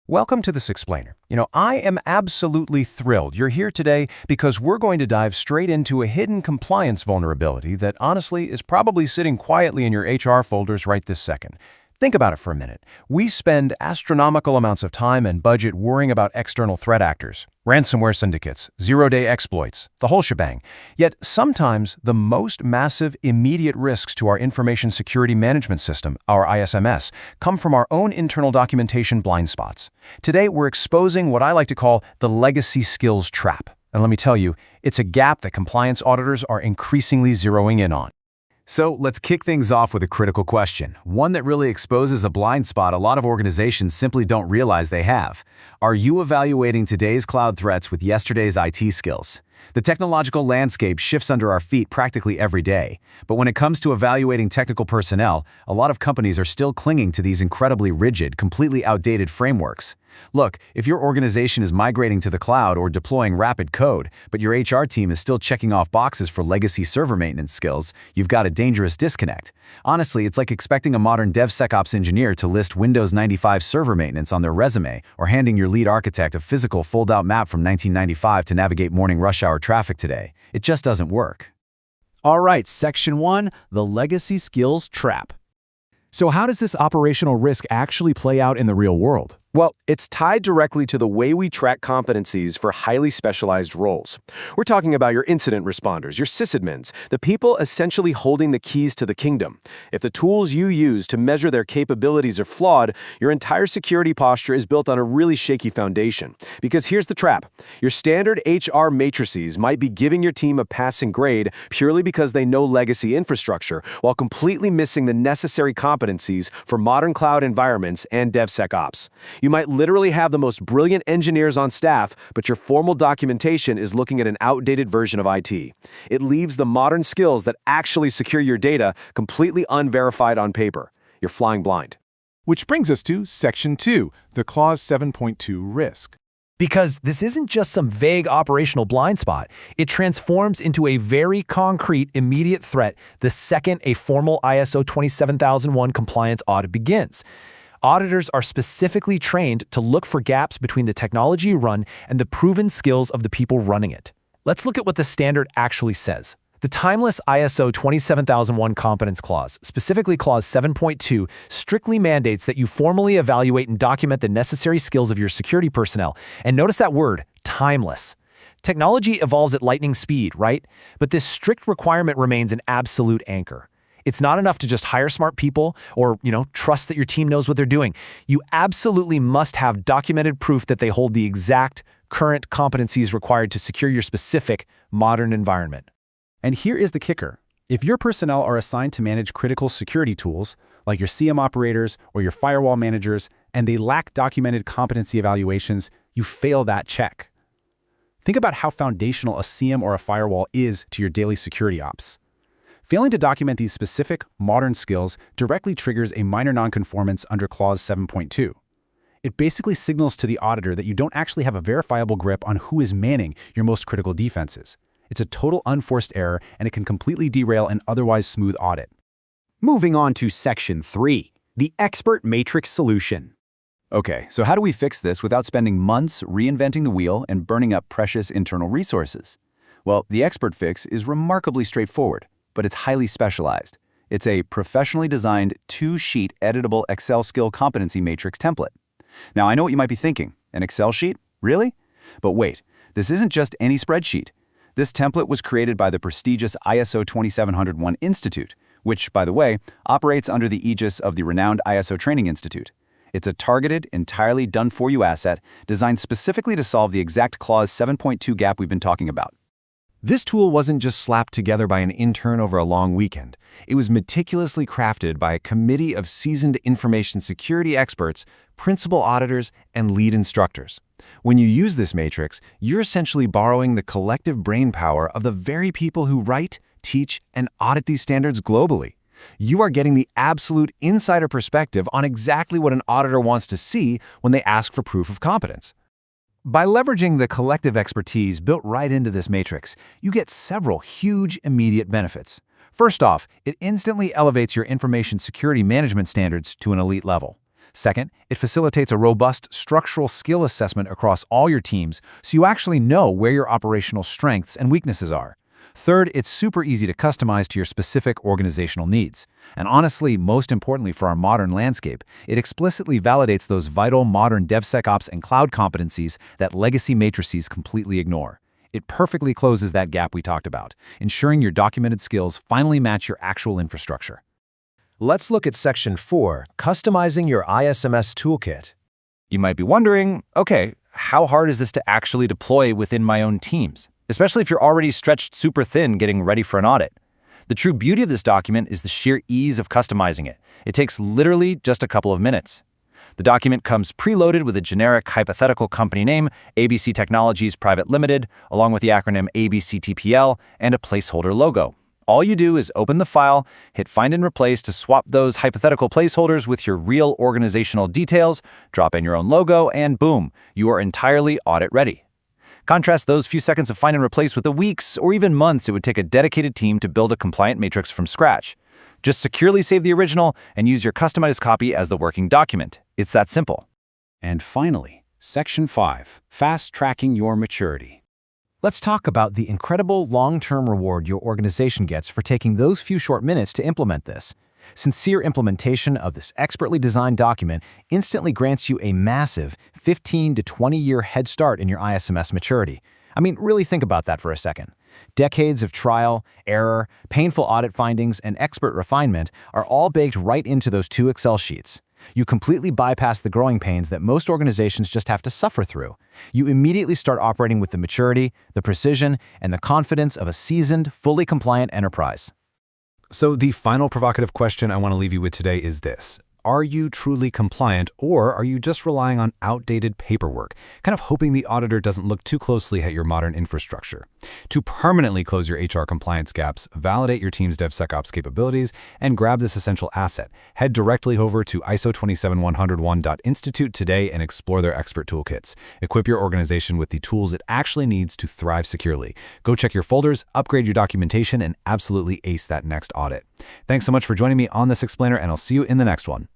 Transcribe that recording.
Welcome to this explainer. I am absolutely thrilled you're here today because we're going to dive straight into a hidden compliance vulnerability that honestly is probably sitting quietly in your HR folders right this second. Think about it for a minute. We spend astronomical amounts of time and budget worrying about external threat actors, ransomware syndicates, zero-day exploits, the whole shebang. Yet sometimes the most massive immediate risks to our information security management system, our ISMS, come from our own internal documentation blind spots. Today we're exposing what I like to call the legacy skills trap. And let me tell you, it's a gap that compliance auditors are increasingly zeroing in on. So let's kick things off with a critical question, one that really exposes a blind spot a lot of organizations simply don't realize they have. Are you evaluating today's cloud threats with yesterday's IT skills? The technological landscape shifts under our feet practically every day, but when it comes to evaluating technical personnel, a lot of companies are still clinging to these incredibly rigid, completely outdated frameworks. Look, if your organization is migrating to the cloud or deploying rapid code, but your HR team is still checking off boxes for legacy server maintenance skills, you've got a dangerous disconnect. Honestly, it's like expecting a modern DevSecOps engineer to list Windows 95 server maintenance on their resume or handing your lead architect a physical fold-out map from 1995 to navigate morning rush hour traffic today. It just doesn't work. All right, Section 1, the legacy skills trap. So how does this operational risk actually play out in the real world? Well, it's tied directly to the way we track competencies for highly specialized roles. We're talking about your incident responders, your sysadmins, the people essentially holding the keys to the kingdom. If the tools you use to measure their capabilities are flawed, your entire security posture is built on a really shaky foundation. Because here's the trap. Your standard HR matrices might be giving your team a passing grade purely because they know legacy infrastructure, while completely missing the necessary competencies for modern cloud environments and DevSecOps. You might literally have the most brilliant engineers on staff, but your formal documentation is looking at an outdated version of IT. It leaves the modern skills that actually secure your data completely unverified on paper. You're flying blind. Which brings us to Section 2, the Clause 7.2 risk. Because this isn't just some vague operational blind spot, it transforms into a very concrete, immediate threat the second a formal ISO 27001 compliance audit begins. Auditors are specifically trained to look for gaps between the technology you run and the proven skills of the people running it. Let's look at what the standard actually says. The timeless ISO 27001 Competence Clause, specifically Clause 7.2, strictly mandates that you formally evaluate and document the necessary skills of your security personnel. And notice that word, timeless. Technology evolves at lightning speed, right? But this strict requirement remains an absolute anchor. It's not enough to just hire smart people or, trust that your team knows what they're doing. You absolutely must have documented proof that they hold the exact current competencies required to secure your specific modern environment. And here is the kicker. If your personnel are assigned to manage critical security tools, like your SIEM operators or your firewall managers, and they lack documented competency evaluations, you fail that check. Think about how foundational a SIEM or a firewall is to your daily security ops. Failing to document these specific, modern skills directly triggers a minor nonconformance under Clause 7.2. It basically signals to the auditor that you don't actually have a verifiable grip on who is manning your most critical defenses. It's a total unforced error, and it can completely derail an otherwise smooth audit. Moving on to Section 3, the expert matrix solution. Okay, so how do we fix this without spending months reinventing the wheel and burning up precious internal resources? Well, the expert fix is remarkably straightforward, but it's highly specialized. It's a professionally designed 2-sheet editable Excel Skill Competency Matrix template. Now, I know what you might be thinking. An Excel sheet? Really? But wait, this isn't just any spreadsheet. This template was created by the prestigious ISO 27001 Institute, which, by the way, operates under the aegis of the renowned ISO Training Institute. It's a targeted, entirely done-for-you asset designed specifically to solve the exact Clause 7.2 gap we've been talking about. This tool wasn't just slapped together by an intern over a long weekend. It was meticulously crafted by a committee of seasoned information security experts, principal auditors, and lead instructors. When you use this matrix, you're essentially borrowing the collective brainpower of the very people who write, teach, and audit these standards globally. You are getting the absolute insider perspective on exactly what an auditor wants to see when they ask for proof of competence. By leveraging the collective expertise built right into this matrix, you get several huge immediate benefits. First off, it instantly elevates your information security management standards to an elite level. Second, it facilitates a robust structural skill assessment across all your teams so you actually know where your operational strengths and weaknesses are. Third, it's super easy to customize to your specific organizational needs. And honestly, most importantly for our modern landscape, it explicitly validates those vital modern DevSecOps and cloud competencies that legacy matrices completely ignore. It perfectly closes that gap we talked about, ensuring your documented skills finally match your actual infrastructure. Let's look at Section 4, Customizing Your ISMS Toolkit. You might be wondering, okay, how hard is this to actually deploy within my own teams? Especially if you're already stretched super thin getting ready for an audit. The true beauty of this document is the sheer ease of customizing it. It takes literally just a couple of minutes. The document comes preloaded with a generic hypothetical company name, ABC Technologies Private Limited, along with the acronym ABCTPL and a placeholder logo. All you do is open the file, hit Find and Replace to swap those hypothetical placeholders with your real organizational details, drop in your own logo, and boom, you are entirely audit ready. Contrast those few seconds of find and replace with the weeks or even months it would take a dedicated team to build a compliant matrix from scratch. Just securely save the original and use your customized copy as the working document. It's that simple. And finally, Section 5, Fast-Tracking Your Maturity. Let's talk about the incredible long-term reward your organization gets for taking those few short minutes to implement this. Sincere implementation of this expertly designed document instantly grants you a massive 15 to 20-year head start in your ISMS maturity. I mean, really think about that for a second. Decades of trial, error, painful audit findings, and expert refinement are all baked right into those 2 Excel sheets. You completely bypass the growing pains that most organizations just have to suffer through. You immediately start operating with the maturity, the precision, and the confidence of a seasoned, fully compliant enterprise. So the final provocative question I want to leave you with today is this. Are you truly compliant, or are you just relying on outdated paperwork, kind of hoping the auditor doesn't look too closely at your modern infrastructure? To permanently close your HR compliance gaps, validate your team's DevSecOps capabilities, and grab this essential asset, head directly over to ISO 27101.institute today and explore their expert toolkits. Equip your organization with the tools it actually needs to thrive securely. Go check your folders, upgrade your documentation, and absolutely ace that next audit. Thanks so much for joining me on this explainer, and I'll see you in the next one.